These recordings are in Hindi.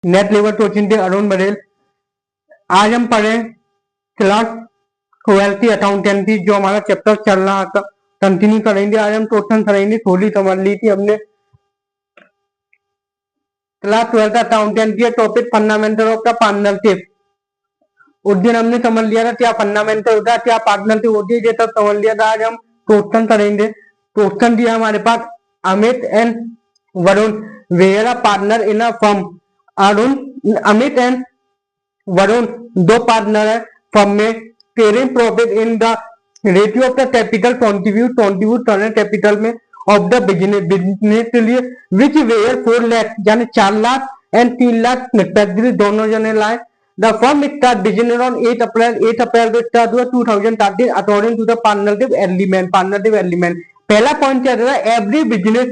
नेट लेवल टोचिंग अरुण बरेल। आज हम पढ़े क्लास 12 की अकाउंटेंसी, जो हमारा चैप्टर चल रहा था कंटिन्यू करेंगे। आज हम क्वेश्चन करेंगे, थोड़ी समझ ली थी हमने। Class 12 accountancy topic fundamental of the partnership. उस दिन हमने समझ लिया था क्या फंडामेंटल होता है, क्या पार्टनरशिप होती है, ये सब समझ लिया था। आज हम क्वेश्चन करेंगे। क्वेश्चन दिया हमारे पास, Amit and Varun were a partner in a firm. Amit and Varun दो पार्टनर है फर्म में। Sharing profit in the ratio of the capital contribute कर रहे हैं कैपिटल में ऑफ द बिजनेस के लिए, विच वेयर 4 लाख यानी 4 लाख एंड 3 लाख दोनों जने लाए। The firm start business on 8 April को स्टार्ट हुआ 2013 according to the partnership agreement. पहला पॉइंट क्या था, एवरी बिजनेस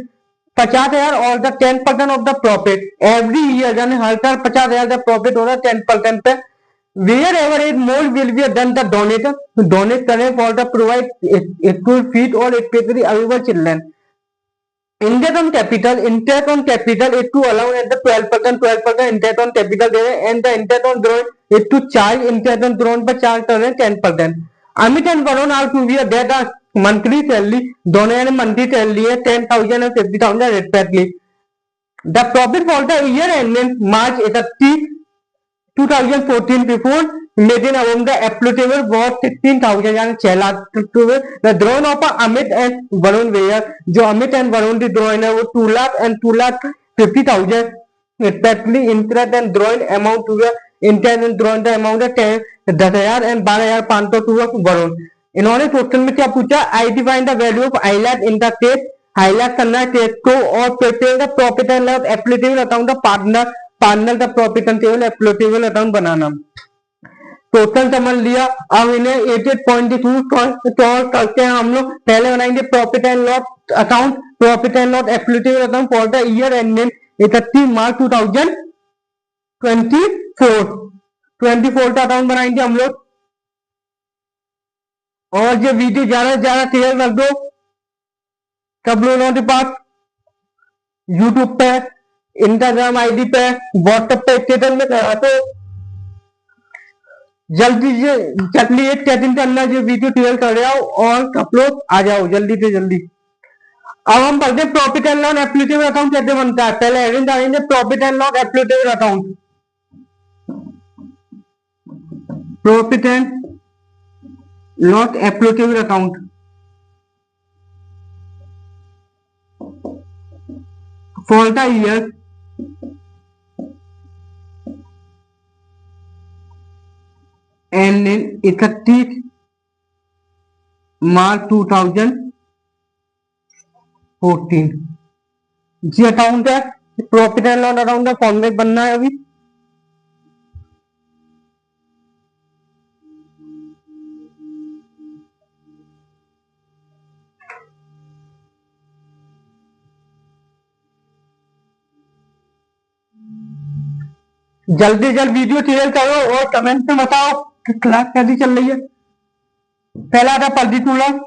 50,000 और the 10% of the profit every year, यानी हर साल 50,000 का प्रॉफिट हो रहा है 10% पे। Wherever is more will be done the donate करें for the provide school fees और specially available children. interest on capital is to allow at the 12% interest on capital दे रहे हैं, and the interest on borrowing is to charge interest on borrowing पर charge कर रहे हैं 10%। Amit and Varun are to be date are monthly salary, दोनों ने मंथली सैलरी है 10,000 और 50,000 respectively. The profit for the year ended March 31, 2014 before making among the applicable was 16,000 यानी 6 lakh. the drawing of Amit and Varun were, जो अमित एंड वरुण की ड्रॉइंग है वो 2 lakh and 2,50,000 respectively। Interest and drawing amount हुआ, इंटरेस्ट एंड ड्रॉइंग का अमाउंट है 10,000 एंड 12,500 हुआ वरुण। इन्होंने क्वेश्चन में क्या पूछा, I define the value of highlight in the test, highlight करना है टेस्ट को, और prepare the profit and loss applicable account the partner का profit and table applicable account बनाना। टोटल समझ लिया। अब इन्हें 88 पॉइंट के थ्रू सॉल्व करते हैं हम लोग। पहले बनाएंगे profit and loss account, profit and loss applicable account for the year ended 31 मार्च 2024 का अकाउंट बनाएंगे हम लोग। और ये वीडियो ज्यादा से ज्यादा शेयर कर दो सब लोगों के पास, यूट्यूब पे, इंस्टाग्राम आईडी पे, व्हाट्सएप पे स्टेटस में करा तो जल्दी से जल्दी एक सेकंड के अंदर जो वीडियो शेयर कर रहे हो और अपलोड आ जाओ जल्दी से जल्दी। अब हम पढ़ते हैं profit and loss applicable account कैसे बनता है। पहले हेडिंग डालेंगे profit and loss applicable account. Profit and loss applicable account for the year ending 31 March 2014। जी अकाउंट है, प्रॉफिट एंड लॉस अकाउंट का फॉर्मेट बनना है अभी। जल्दी जल्दी वीडियो शेयर करो और कमेंट में बताओ कि क्लास कैसी चल रही है। पहला था पर्टिकुलर,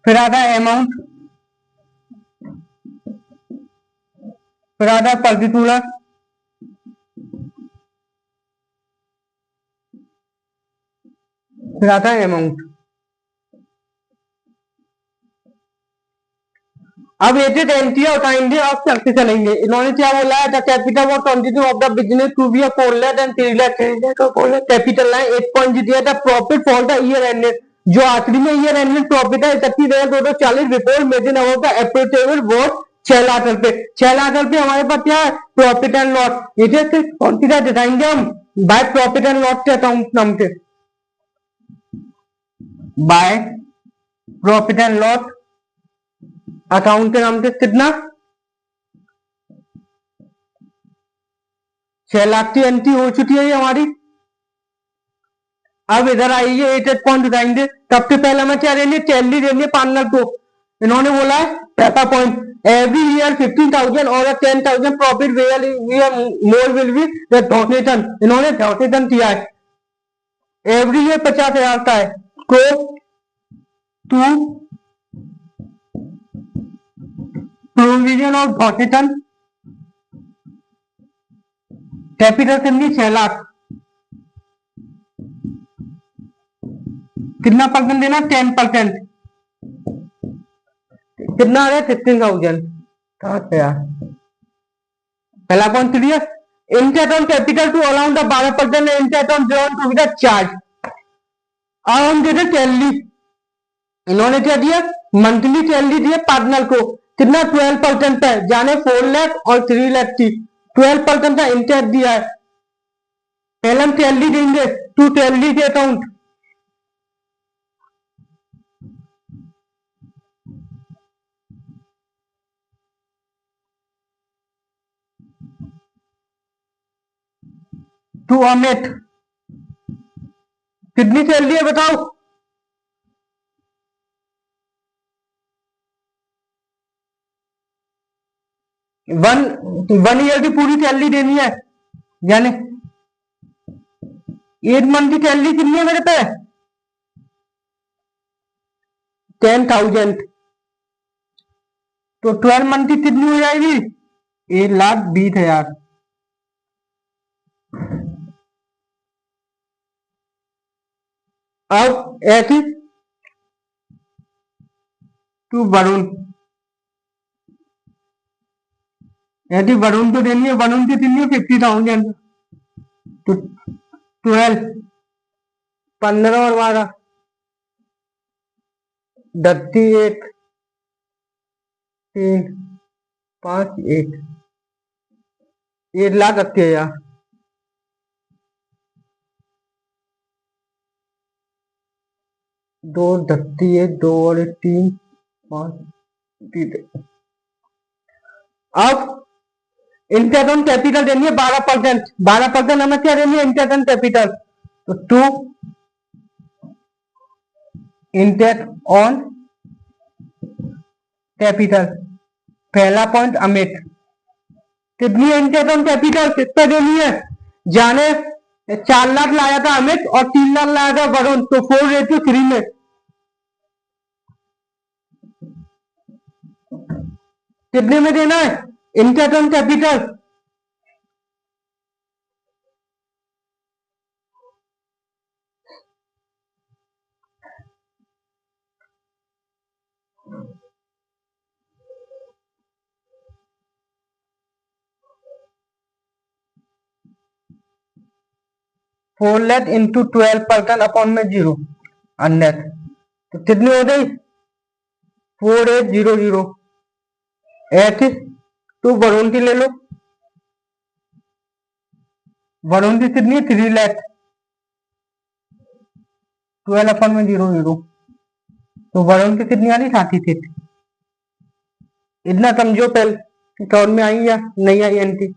फिर आता अमाउंट, फिर आता पर्टिकुलर, फिर आता है अमाउंट। अब एटेड एंट्री उठाएंगे और चलते चलेंगे। इन्होंने क्या बोला है, द कैपिटल और quantity of the business to be 4 lakh and 3 lakh capital है 8 पॉइंट दिया था। Profit for the year ended, जो आखिरी में ईयर एंडेड प्रॉफिट है 31,240 before making about the applicable was 6 lakh रुपए। 6 लाख रुपए हमारे पास क्या है, प्रॉफिट एंड लॉस। इसे कौन सी दिखाएंगे हम, बाय प्रॉफिट एंड लॉस के अकाउंट नाम से, by profit and loss account के नाम से। कितना, 6 लाख की एंट्री हो चुकी है ये हमारी। अब इधर आइए 88 पॉइंट उठाएंगे। सबसे पहले हमें क्या देंगे, सैलरी देंगे पार्टनर को। इन्होंने बोला है पहला पॉइंट, एवरी ईयर 15,000 और 10,000 profit more will B donation. इन्होंने डोनेशन किया है, एवरी ईयर 50,000 का है। तो 2 प्रोविजन ऑफ ऑडिटन कैपिटल कितनी 6 लाख, कितना परसेंट देना 10%, कितना आ रहा है 16,000। पहला point clear. Interest on capital to allow the 12% interest on drawn to be the charge. अब हम देते सैलरी, इन्होंने क्या दिया मंथली सैलरी दिया पार्टनर को, कितना 12% है, जाने 4 लाख और 3 लाख की 12% का इंटरेस्ट दिया है। पहले हम सैलरी देंगे टू सैलरी के अकाउंट, टू अमित, कितनी सैलरी है बताओ, 1 ईयर की पूरी सैलरी देनी है, यानी 8 मंथ की सैलरी कितनी है मेरे पे 10,000, तो 12 मंथ की कितनी हो जाएगी 1,20,000। अब ऐसी टू वरुण, यदि वरुण को देनी है, वरुण की कितनी है 50,000, तो 12 15 और 12 38 3 5 1,80,000। 2 38 2 और 3 5 अब इंटरेस्ट ऑन कैपिटल देनी है 12%, 12% हमें क्या देनी है इंटरेस्ट ऑन कैपिटल, तो 2 इंटरेस्ट ऑन कैपिटल। पहला पॉइंट अमित, कितनी इंटरेस्ट ऑन कैपिटल कितना देनी है, जाने 4 लाख लाया था अमित और 3 लाख लाया था वरुण, तो 4:3 में कितने में देना है interest on capital, four lakh into 12% upon में 0 अनेट, तो कितनी हो गई 4800। ऐसे तो वरुण की ले लो, वरुण की कितनी 3 लाख 12 अपॉन में 0 तो वरुण की कितनी आ रही 36। इतना समझो पहले अकाउंट में आई या नहीं आई एंट्री।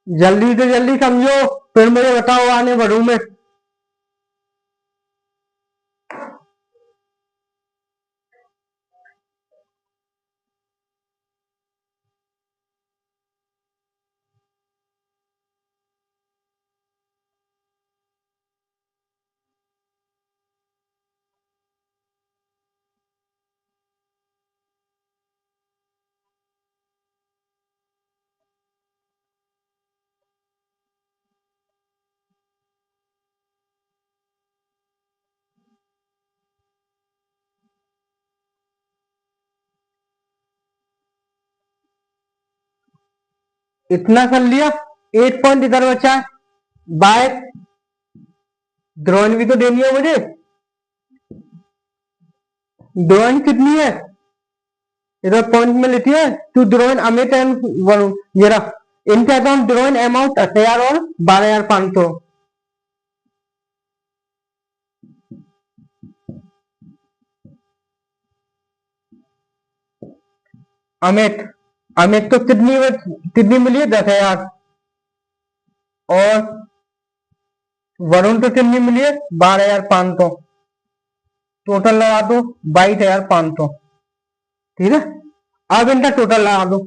जल्दी से जल्दी समझो फिर मुझे बताओ आने बढ़ू में। इतना कर लिया, 8 पॉइंट इधर बचा है, बाय ड्रॉइंग भी तो देनी है मुझे, ड्रॉइंग कितनी है इधर पॉइंट में लिखी है to drawing Amit and Varun, ये रहा इनके अकाउंट ड्रॉइंग अमाउंट 10,000 और 12,500। अमित, अमित तो कितनी मिली है 10,000 और वरुण तो कितनी मिली है 12,500, टोटल लगा दो 22,500। ठीक है, अब इनका टोटल लगा दो।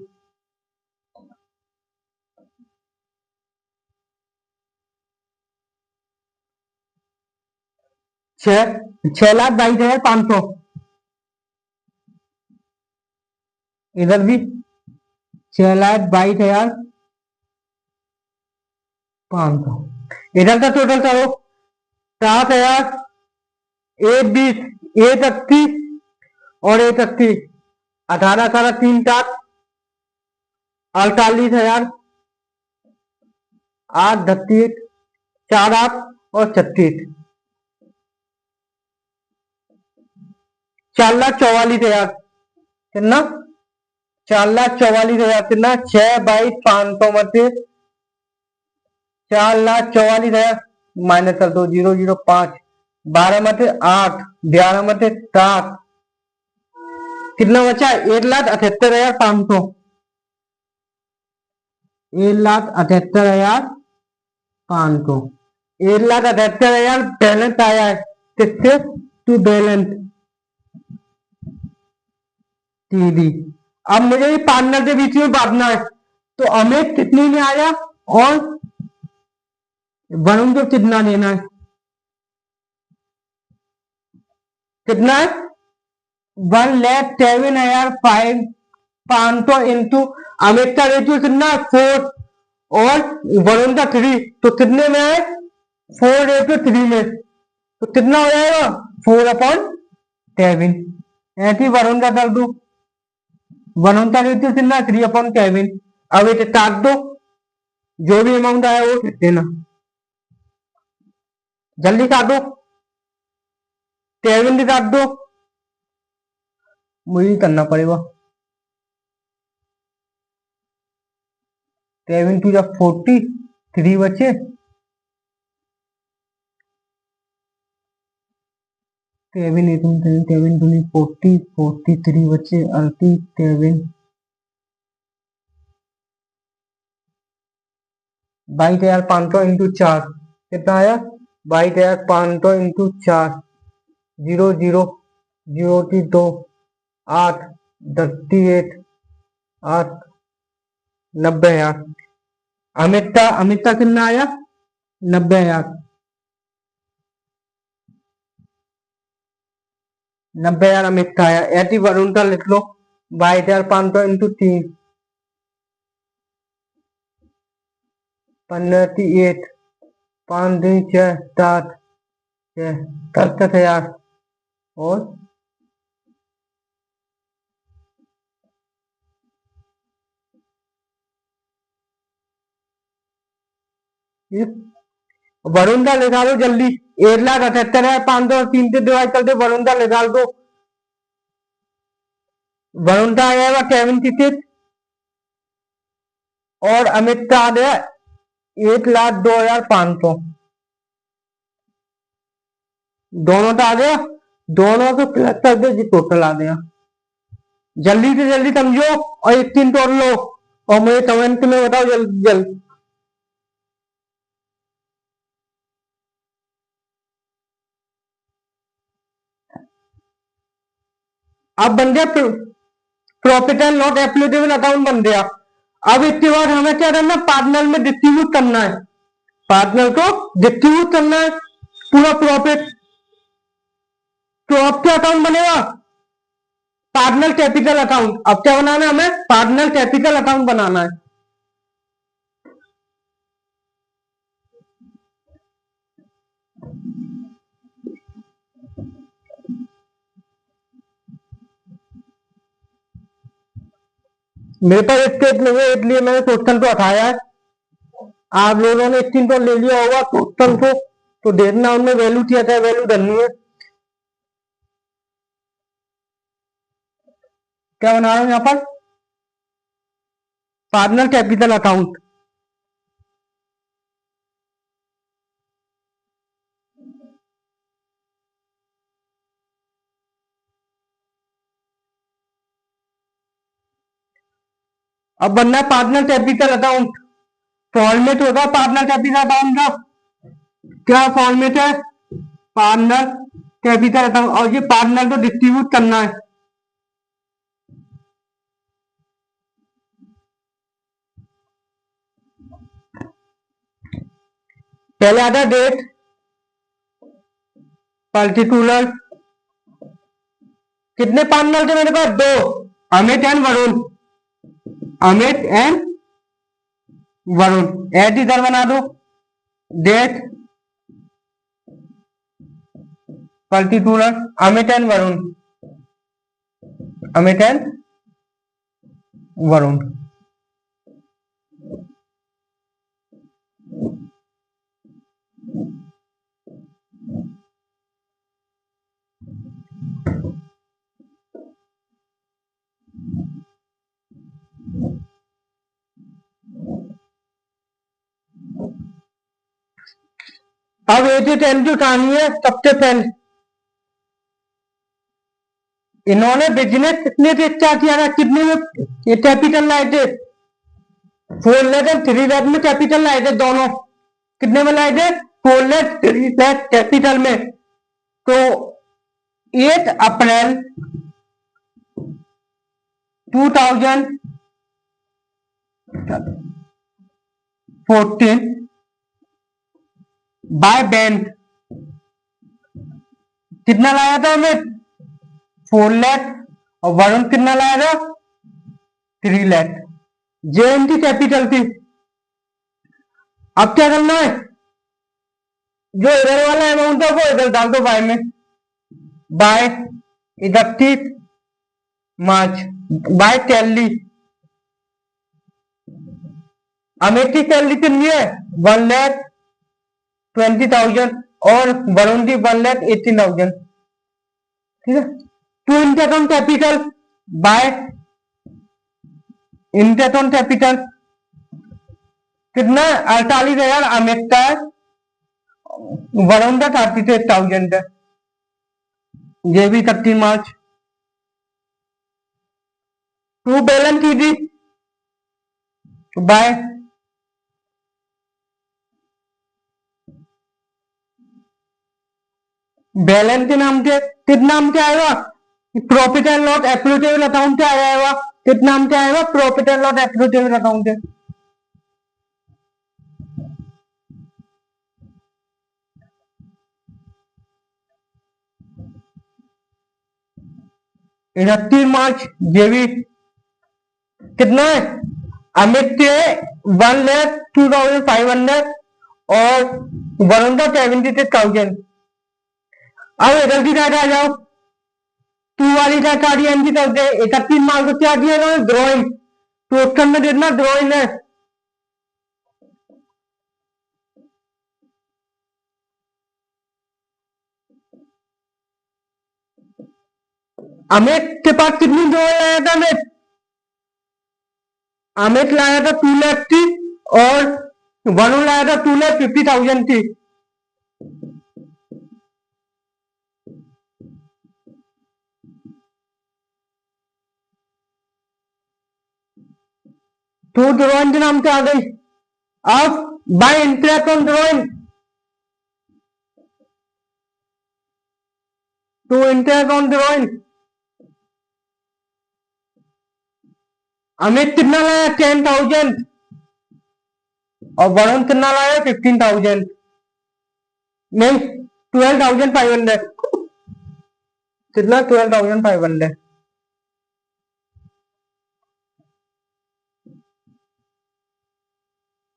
छह 6,22,500, इधर भी 6,22,500, इधर का टोटल करो 7,000, 1,20, 1,30 और 1,30, 18, 18, 3, 7, 48,000, 8, 38, 4, 8 और 36, 4,44,000 कितना, 4,44,000 कितना, 6,22,500 में से 4,44,000 माइनस कर दो, 0,05, 12 में से 8, 11 में से 7, कितना बचा 1,78,500, 1,78,500, 1,78,000 बैलेंस आया है किससे, टू बैलेंस टीडी। अब मुझे ये पार्टनर के बीच में बांटना है, तो हमें कितनी में आया और वरुण को कितना देना है, कितना है 1,07,500 इंटू अमित का रेशियो कितना 4 और वरुण का 3, तो कितने में है 4:3 में, तो कितना हो जाएगा 4/7। ऐसी वरुण का कर दो, वरुण का रेशियो कितना 3/7। अब इसे काट दो, जो भी अमाउंट आया वो देना, जल्दी काटो, 7 भी काट दो, मुझे करना पड़ेगा, 7 2 40, 3 बचे, 7 2 40, 43 बचे, 37, 22,500 इंटू 4 कितना आया 22,500 इंटू 4, 0 0 0 2, 8, 38, 8, 90,000। अमित का कितना आया 90,000, 90,000 अमित का आया। ऐसी वरुण का लिख लो 22,500 इंटू 3, 58, 5 2 6 7 67,000 और वरुण का निकालो जल्दी, 1,78,500 3 से डिवाइड कर दो, वरुण का निकाल दो, वरुण का आ जाएगा 76 और अमित का आ गया 1,02,500, दोनों का आ गया, दोनों को प्लस कर दो, टोटल आ गया। जल्दी से जल्दी समझो और 18 तोड़ लो और मुझे कमेंट में बताओ जल्दी जल्दी। अब बन गया profit and loss applicable account बन गया। अब इसके बाद हमें क्या करना, पार्टनर में डिस्ट्रीब्यूट करना है, पार्टनर को डिस्ट्रीब्यूट करना है पूरा प्रॉफिट। तो अब क्या अकाउंट बनेगा, पार्टनर कैपिटल अकाउंट। अब क्या बनाना है हमें, पार्टनर कैपिटल अकाउंट बनाना है। मेरे पास स्टेट नहीं है इसलिए मैंने क्वेश्चन को हटाया है। आप लोगों ने स्क्रीन पर ले लिया होगा क्वेश्चन को, तो देखना उनमें वैल्यू क्या है, वैल्यू धरनी है। क्या बना रहा हूं यहाँ पर, पार्टनर कैपिटल अकाउंट। अब बनना है पार्टनर कैपिटल अकाउंट, फॉर्मेट होगा पार्टनर कैपिटल अकाउंट का क्या फॉर्मेट है, पार्टनर कैपिटल अकाउंट, और ये पार्टनर को डिस्ट्रीब्यूट करना है। पहले आता है डेट, पर्टिकुलर, कितने पार्टनर थे मेरे पास, दो, अमित एंड वरुण, अमित एंड वरुण, एट इधर बना दो, date, particular, Amit and Varun, Amit and Varun. अब 8 की कहानी है। सबसे पहले इन्होंने बिजनेस कितने से स्टार्ट किया था, कितने में कैपिटल लाए थे, 4 लाख एंड 3 लाख में कैपिटल लाए थे दोनों। कितने में लाए थे, 4 लाख 3 लाख कैपिटल में। तो 8 अप्रैल 2014 बाय बैंक कितना लाया था हमें, 4 लाख, और वरुण कितना लाया था, 3 लाख। जेएनटी कैपिटल थी। अब क्या करना है, जो इधर वाला अमाउंट है वो इधर डाल दो बाय में, बाय 31 मार्च, बाय टैली। अमित की सैलरी कितनी है, 1,20,000 और वरुण की 1,18,000। ठीक है, to इंटेट on capital by इंटेट on capital कितना, 48,000 अमित का है, वरुण का 36,000 है। ये भी 31 मार्च। टू बैलेंस की थी बाय बैलेंस के नाम के कितना नाम क्या आएगा, profit and loss applicable account से आ जाएगा। कितना नाम क्या आएगा, profit and loss applicable account से। इकतीस मार्च ये भी कितना है, अमित के 1,02,500 और वरुण का 76,000। अब इधर की साइड आ जाओ, टू वाली साइड सारी एंट्री करते हैं। 31 मार्च को क्या किया इन्होंने, ड्रॉइंग, तो उसके अंदर जितना ड्रॉइंग है, अमित के पास कितनी ड्रॉइंग लाया था, अमित लाया था 2 लाख की, और वरुण लाया था 2,50,000 की। तो ड्रॉइंग के नाम से आ गई। अब बाय इंटरेस्ट ऑन ड्रॉइंग, तो इंटरेस्ट ऑन ड्रॉइंग अमित कितना लाया, 10,000, और वरुण कितना लाया, 15,000, नहीं 12,500। कितना, 12,500।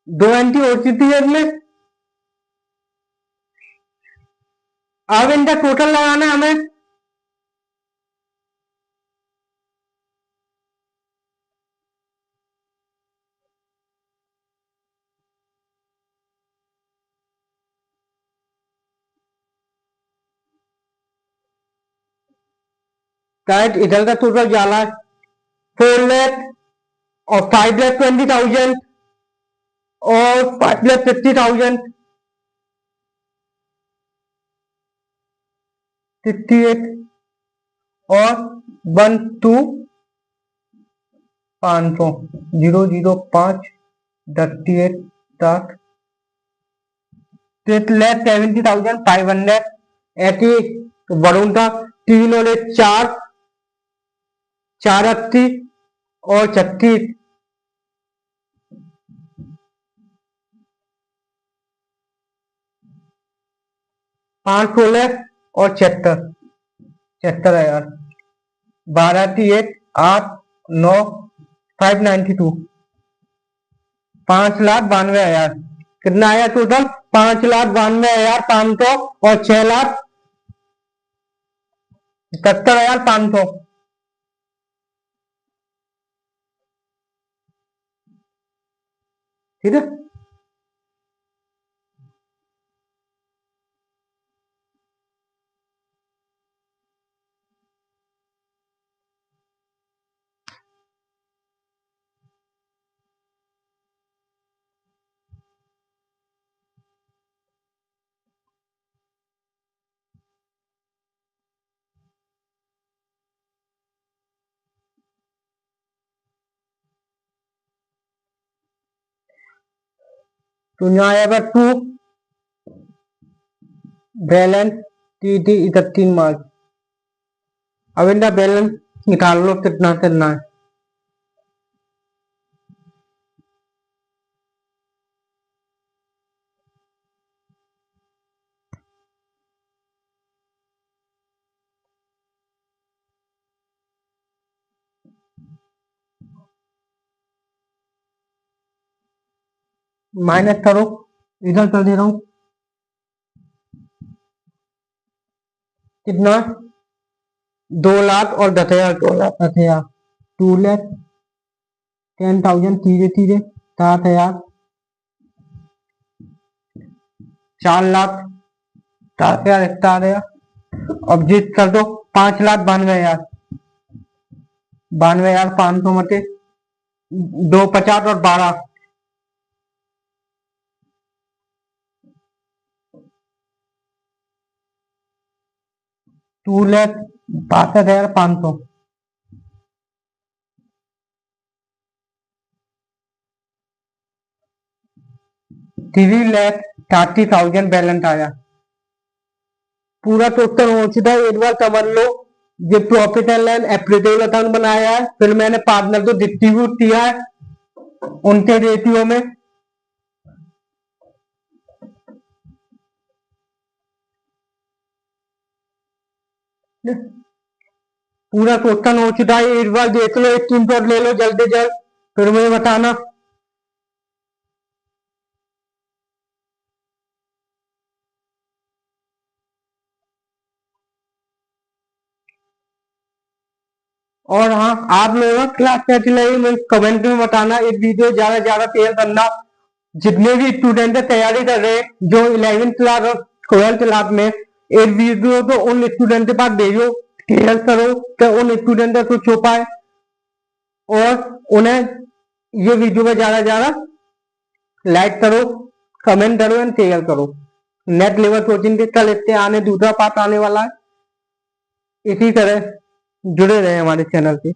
दो एंट्री हो चुकी है इसमें। अब इनका टोटल लगाना है हमें। कैट इधर का टोटल जाला 4 लाख और 5,20,000 और 5,50,000, 68 और 1,2,500, 0,05, 38, 60, 6,70,500। ऐसी वरुण था 3 और 4, 480 और 36, 516 और 76,000। 12 8 9 592, 5,92,000। कितना आया टोटल? 5,92,500 और 6,70,500। ठीक है। तो यहाँ आएगा 2 बैलेंस TT 31 मार्च। अब इनका बैलेंस निकाल लो कितना करना है। माइनस करो, इधर कर दे रहा हूं। कितना? 2,00,000 और 10,000, 2,10,000, 2,10,000 धीरे धीरे, 7,000, 4,00,000, 7,000 इतना आ गया। अब जीत कर दो 5,92,000, 92,500 मते 250 और 12, 2,62,500। 3,30,000 बैलेंस आया। पूरा टोटल हो चुका है। एक बार समझ लो, ये profit and loss applicable account बनाया है, फिर मैंने पार्टनर को डिस्ट्रीब्यूट किया है उनके रेशियो में। पूरा टोटल हो चुका है। एक बार देख लो, एक स्क्रीनशॉट ले लो जल्दी जल्द, फिर मुझे बताना। और हाँ, आप लोगों को क्लास कैसी लगी मुझे कमेंट में बताना। एक वीडियो ज्यादा से ज्यादा शेयर करना। जितने भी स्टूडेंट तैयारी कर रहे हैं जो 11th क्लास और 12th क्लास में, एक वीडियो तो उन स्टूडेंट के पास भेजो, शेयर करो तो उन स्टूडेंट को छो पाए और उन्हें ये वीडियो में ज्यादा से ज्यादा लाइक करो, कमेंट करो एंड शेयर करो। नेट लेवल कोचिंग के कल इससे आने दूसरा पार्ट आने वाला है। इसी तरह जुड़े रहे हमारे चैनल पे।